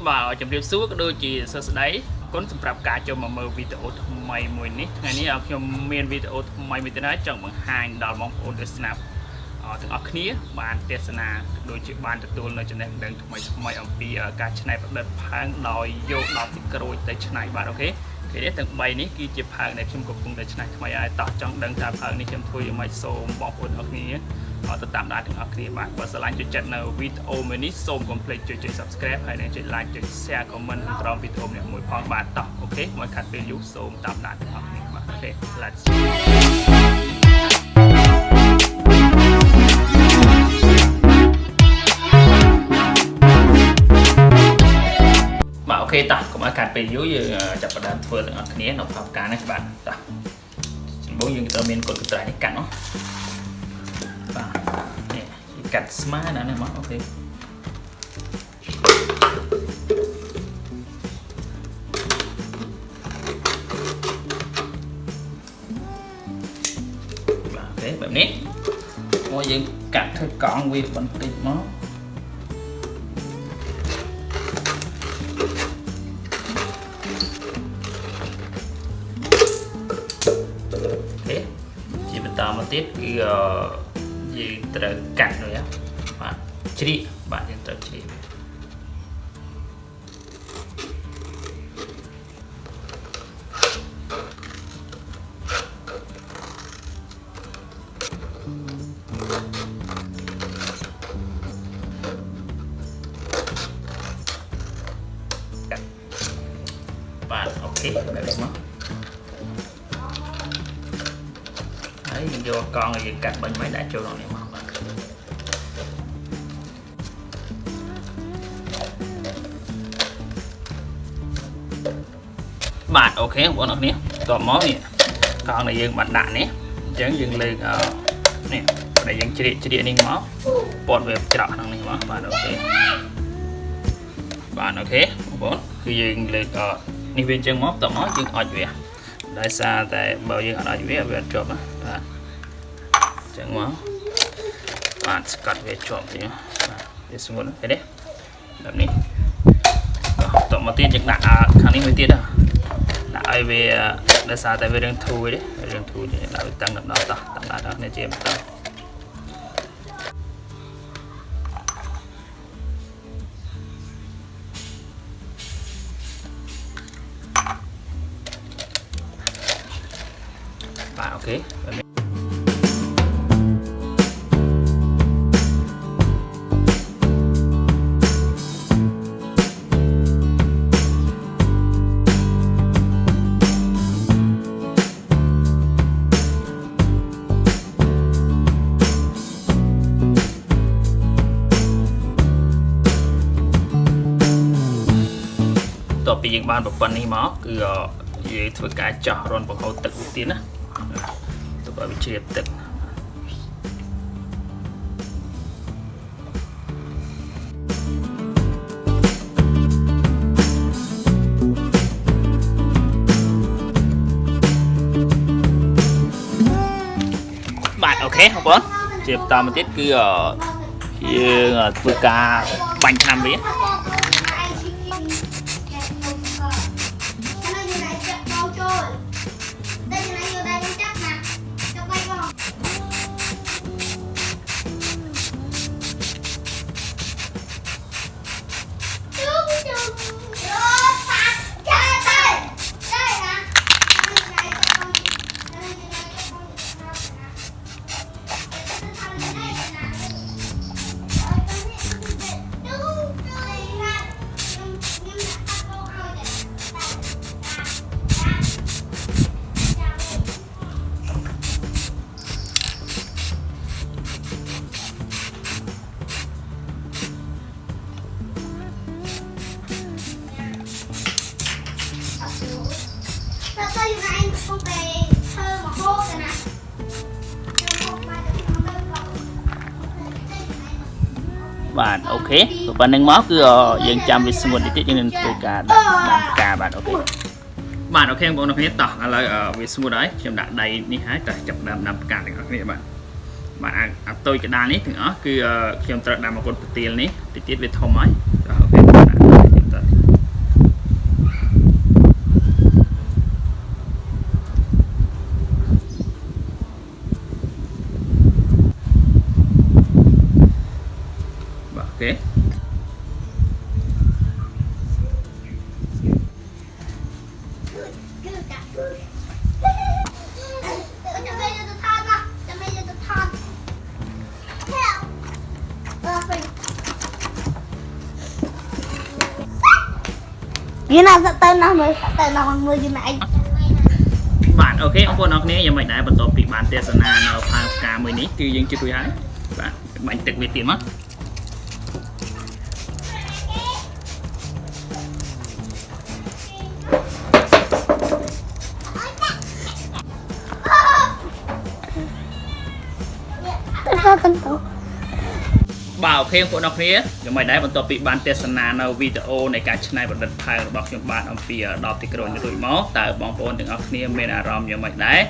Và chụp điệp xuống đôi chỉ sơ đấy cũng sắpรับการcho mà mơ videoทำไมมวยนี้ngàyนี้เอาខ្ញុំមានវីដេអូថ្មីមួយទៀតហើយចង់បង្ហាញដល់បងប្អូនទស្សនាទាំងអស់គ្នាបានទេសនាដូចជាបានទទួលនៅចំណេះដឹងថ្មីអំពីការច្នៃប្រឌិតផើងដោយយកដល់ទីក្រូចទៅច្នៃបាទអូខេគេនេះទាំង3នេះគឺជាផើងដែលខ្ញុំកំពុងតែច្នៃថ្មីហើយតោះចង់ដឹងថាផើងនេះខ្ញុំធ្វើយ៉ាងម៉េចសូមបងប្អូនអរគ្នាទៅតាមដានទាំងអស់គ្នាបាទបើស្រឡាញ់ជួយចាត់នៅវីដេអូមួយនេះសូមកុំភ្លេចជួយ Subscribe ហើយនិងជួយ Like ជួយ Share Comment ក្រោមវីដេអូនេះមួយផងបាទតោះអូខេមកខាត់ពេលយូរសូមតាមដានទាំងអស់គ្នាបាទអូខេ Let's បាទអូខេតោះកុំឲ្យខាត់ពេលយូរយើងចាប់ផ្ដើមធ្វើទាំងអស់គ្នានៅផាប់ការនេះបាទតោះចំពោះយើងត្រូវមានកូនកន្ត្រៃនេះកាត់នោះបាទនេះកាត់ស្មើណាស់មកអូខេបាទអូខេបែបនេះមកយើងកាត់ធ្វើកង់វាបន្តិចមកតាមមកទៀតគឺយើងត្រូវកាត់នោះបាទជ្រៀកបាទយើងត្រូវជ្រៀកបាទអូខេបែបនេះមកយើងយកកង់យើងកាត់បាញ់មិនដាក់ចូលក្នុងនេះមកបាទអូខេបងប្អូនអរគ្នាតបមកនេះកង់ដែលយើងបានដាក់នេះអញ្ចឹងយើងលើកនេះដែលយើងជ្រៀកនេះមកពត់វាច្រកក្នុងនេះមកបាទអូខេបាទអូខេបងប្អូនគឺយើងលើកនេះវាអញ្ចឹងមកតបមកយើងអុជវាដោយសារតែបើយើងអត់អុជវាអត់ជាប់ណាបាទចឹងមកបាទស្កាត់វាជាប់ទៀតបាទវាស្ងួតឃើញទេបែបនេះតមកទៀតយើងដាក់ខាងនេះមួយទៀតដាក់ឲ្យវាដោយសារតែវារឿងធូរទេរឿងធូរទេដាក់វាតាំងដល់តោះតាំងដល់នេះជាបន្តបាទអូខេតពីយើងបានប្រព័ន្ធនេះមកគឺយើងធ្វើការចោះរនបង្ហូរទឹកវាទៀតណាទុកឲ្យវាជ្រាបទឹកបាទអូខេបងប្អូនជាបន្តមកទៀតគឺយើងធ្វើការបាញ់ថ្នាំវាបាទអូខេប៉ុណ្្នឹងមកគឺយើងចាំវាស្ងួតតិចយើងនឹងធ្វើការដាក់ដាំផ្កាបាទអូខេបាទអូខេបងប្អូនគ្នាតោះឥឡូវវាស្ងួតហើយខ្ញុំដាក់ដៃនេះហើយតោះចាប់ដាំផ្កាទាំងអស់គ្នាបាទអាតូចកដាលនេះទាំងអស់គឺខ្ញុំត្រូវដាំមកគុតប្រទាលនេះតិចទៀតវាធំហើយអូខេ Như nào sẽ tên nào bằng người như này. Bạn ok ông cô nó này giờ mình đã bắt đầu bị bạn tia sana nó pha cà mới ní cứ dừng chưa tôi hái bạn bạn tịch về tiền mất bảo thêm của nó kia giờ mày đấy bọn tôi bị ban tesana nó video này cả chân này bọn đất phai bọc cho bạn ông phía đọc thì cái rồi máu tại bóng ôn từng ốc nia men arom giờ mày đấy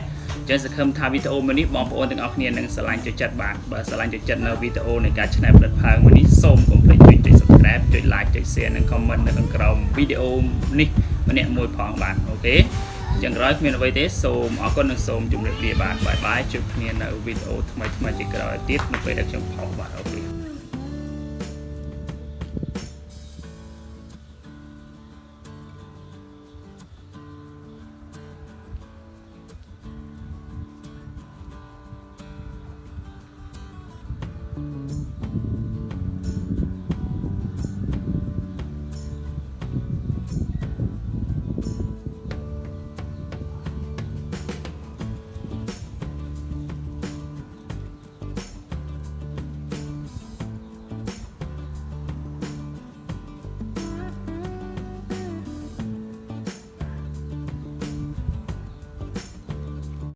trên sẽ không tham video mình đi bóng ôn từng ốc nia nâng sờ lạnh cho chặt bạn và sờ lạnh cho chặt nó video này cả chân này bọn đất phai mình đi xôm cũng phảiជួយ subscribe ជួយ like ជួយ share និង comment នៅក្នុងក្រោម video នេះម្នាក់មួយផងបាទអូខេចឹងក្រោយគ្មានអ្វីទេសូមអរគុណនិងសូមជម្រាបលាបាទបាយបាយជួបគ្នានៅវីដេអូថ្មីៗជាក្រោយទៀតនៅពេលដែលខ្ញុំផុសបាទអូខេ